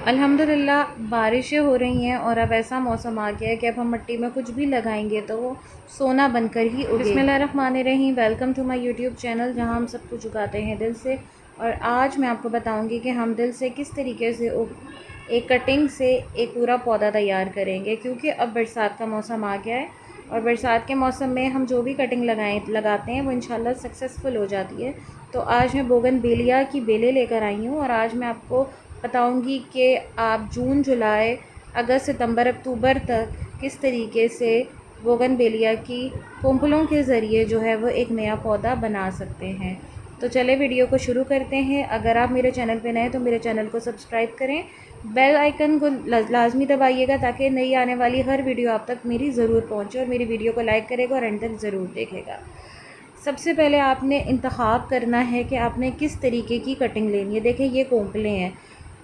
अल्हम्दुलिल्लाह बारिशें हो रही हैं और अब ऐसा मौसम आ गया है कि अब हम मिट्टी में कुछ भी लगाएंगे तो वो सोना बनकर ही उगेगा। बिस्मिल्लाहिर्रहमानिर्रहीम, welcome to my YouTube channel जहां हम सब कुछ उगाते हैं दिल से। और आज मैं आपको बताऊंगी कि हम दिल से किस तरीके से एक कटिंग से एक पूरा पौधा तैयार करेंगे, क्योंकि अब बरसात का मौसम आ गया है और बरसात के मौसम में हम जो भी कटिंग लगाते हैं वो इंशाल्लाह सक्सेसफुल हो जाती है। तो आज मैं बोगनवेलिया की बेलें लेकर आई हूँ और आज मैं आपको बताऊंगी कि आप जून, जुलाई, अगस्त, सितंबर, अक्टूबर तक किस तरीके से बोगनवेलिया की कोंपलों के ज़रिए जो है वो एक नया पौधा बना सकते हैं। तो चले वीडियो को शुरू करते हैं। अगर आप मेरे चैनल पे नए हैं तो मेरे चैनल को सब्सक्राइब करें, बेल आइकन को लाजमी दबाइएगा ताकि नई आने वाली हर वीडियो आप तक मेरी ज़रूर पहुंचे, और मेरी वीडियो को लाइक करेगा और एंड तक ज़रूर देखेगा। सबसे पहले आपने इंतखाब करना है कि आपने किस तरीके की कटिंग लेनी है। देखें, ये कोंपले हैं।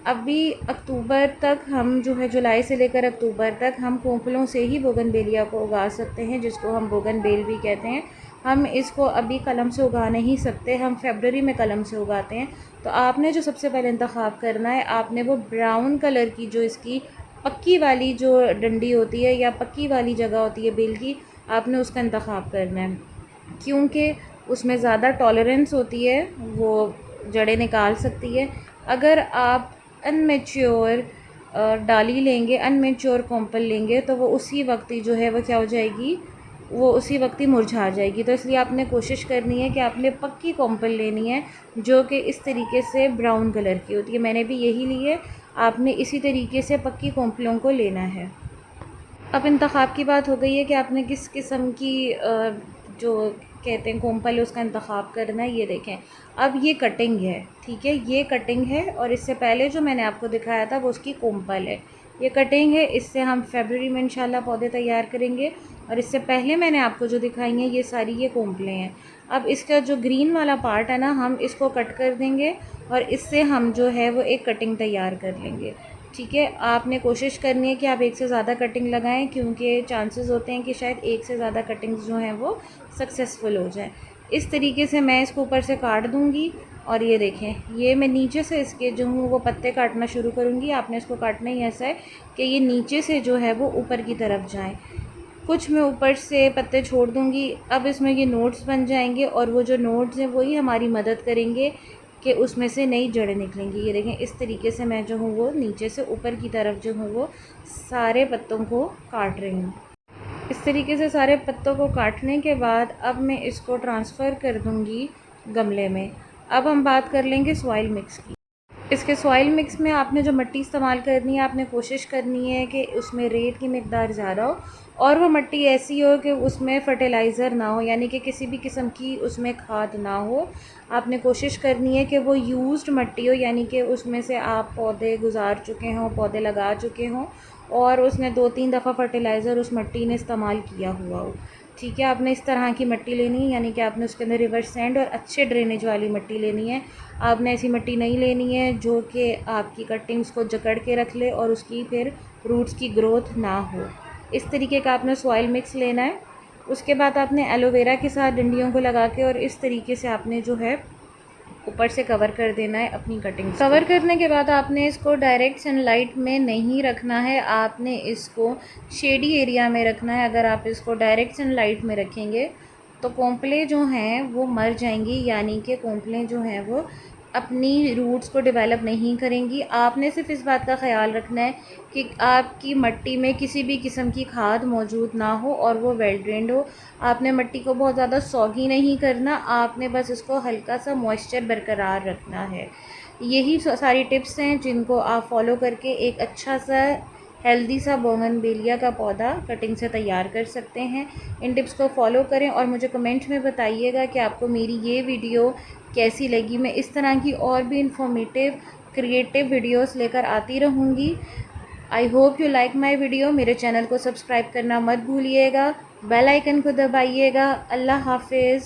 अभी अक्टूबर तक हम जो है, जुलाई से लेकर अक्टूबर तक हम कोंपलों से ही बोगनवेलिया को उगा सकते हैं, जिसको हम बोगनवेल भी कहते हैं। हम इसको अभी कलम से उगा नहीं सकते, हम फरवरी में कलम से उगाते हैं। तो आपने जो सबसे पहले इंतखाब करना है, आपने वो ब्राउन कलर की जो इसकी पक्की वाली जो डंडी होती है या पक्की वाली जगह होती है बेल की, आपने उसका इंतखाब करना है, क्योंकि उसमें ज़्यादा टॉलरेंस होती है, वो जड़ें निकाल सकती है। अगर आप अनमेच्योर डाली लेंगे, अनमेच्योर कोंपल लेंगे, तो वो उसी वक्त ही जो है वो क्या हो जाएगी, वो उसी वक्त ही मुरझा जाएगी। तो इसलिए आपने कोशिश करनी है कि आपने पक्की कोंपल लेनी है जो कि इस तरीके से ब्राउन कलर की होती है। मैंने भी यही ली है, आपने इसी तरीके से पक्की कोंपलों को लेना है। अब इंतखाब की बात हो गई है कि आपने किस किस्म की जो कहते हैं कोंपल है उसका इंतखाब करना है। ये देखें, अब ये कटिंग है, ठीक है, ये कटिंग है और इससे पहले जो मैंने आपको दिखाया था वो उसकी कोंपल है। ये कटिंग है, इससे हम फरवरी में इंशाल्लाह पौधे तैयार करेंगे। और इससे पहले मैंने आपको जो दिखाई हैं ये सारी ये कोंपलें हैं। अब इसका जो ग्रीन वाला पार्ट है ना, हम इसको कट कर देंगे और इससे हम जो है वो एक कटिंग तैयार कर लेंगे। ठीक है, आपने कोशिश करनी है कि आप एक से ज़्यादा कटिंग लगाएं, क्योंकि चांसेस होते हैं कि शायद एक से ज़्यादा कटिंग्स जो हैं वो सक्सेसफुल हो जाएं। इस तरीके से मैं इसको ऊपर से काट दूंगी और ये देखें, ये मैं नीचे से इसके जो हूँ वो पत्ते काटना शुरू करूँगी। आपने इसको काटना ही ऐसा है कि ये नीचे से जो है वो ऊपर की तरफ जाएँ। कुछ मैं ऊपर से पत्ते छोड़ दूँगी। अब इसमें ये नोट्स बन जाएंगे और वो जो नोट्स हैं वही हमारी मदद करेंगे कि उसमें से नई जड़ें निकलेंगी। ये देखें, इस तरीके से मैं जो हूँ वो नीचे से ऊपर की तरफ जो हूँ वो सारे पत्तों को काट रही हूँ। इस तरीके से सारे पत्तों को काटने के बाद अब मैं इसको ट्रांसफ़र कर दूँगी गमले में। अब हम बात कर लेंगे सॉइल मिक्स की। इसके सॉइल मिक्स में आपने जो मिट्टी इस्तेमाल करनी है, आपने कोशिश करनी है कि उसमें रेत की मिकदार ज़्यादा हो और वो मिट्टी ऐसी हो कि उसमें फर्टिलाइज़र ना हो, यानी कि किसी भी किस्म की उसमें खाद ना हो। आपने कोशिश करनी है कि वो यूज्ड मिट्टी हो, यानी कि उसमें से आप पौधे गुजार चुके हों, पौधे लगा चुके हों और उसमें 2-3 दफ़ा फर्टिलाइज़र उस मिट्टी ने इस्तेमाल किया हुआ हो। ठीक है, आपने इस तरह की मिट्टी लेनी है, यानी कि आपने उसके अंदर रिवर सैंड और अच्छे ड्रेनेज वाली मिट्टी लेनी है। आपने ऐसी मिट्टी नहीं लेनी है जो कि आपकी कटिंग्स को जकड़ के रख ले और उसकी फिर रूट्स की ग्रोथ ना हो। इस तरीके का आपने सॉइल मिक्स लेना है। उसके बाद आपने एलोवेरा के साथ डंडियों को लगा के और इस तरीके से आपने जो है ऊपर से कवर कर देना है अपनी कटिंग। कवर करने के बाद आपने इसको डायरेक्ट सनलाइट में नहीं रखना है, आपने इसको शेडी एरिया में रखना है। अगर आप इसको डायरेक्ट सनलाइट में रखेंगे तो कोंपलें जो हैं वो मर जाएंगी, यानी कि कोंपलें जो हैं वो अपनी रूट्स को डेवलप नहीं करेंगी। आपने सिर्फ इस बात का ख्याल रखना है कि आपकी मिट्टी में किसी भी किस्म की खाद मौजूद ना हो और वो वेल ड्रेन्ड हो। आपने मिट्टी को बहुत ज़्यादा सॉगी नहीं करना, आपने बस इसको हल्का सा मॉइस्चर बरकरार रखना है। यही सारी टिप्स हैं जिनको आप फॉलो करके एक अच्छा सा हेल्दी सा बोगनवेलिया का पौधा कटिंग से तैयार कर सकते हैं। इन टिप्स को फॉलो करें और मुझे कमेंट में बताइएगा कि आपको मेरी ये वीडियो कैसी लगी। मैं इस तरह की और भी इंफॉर्मेटिव क्रिएटिव वीडियोस लेकर आती रहूँगी। I hope you like my video. मेरे चैनल को सब्सक्राइब करना मत भूलिएगा, बेल आइकन को दबाइएगा। अल्लाह हाफिज़।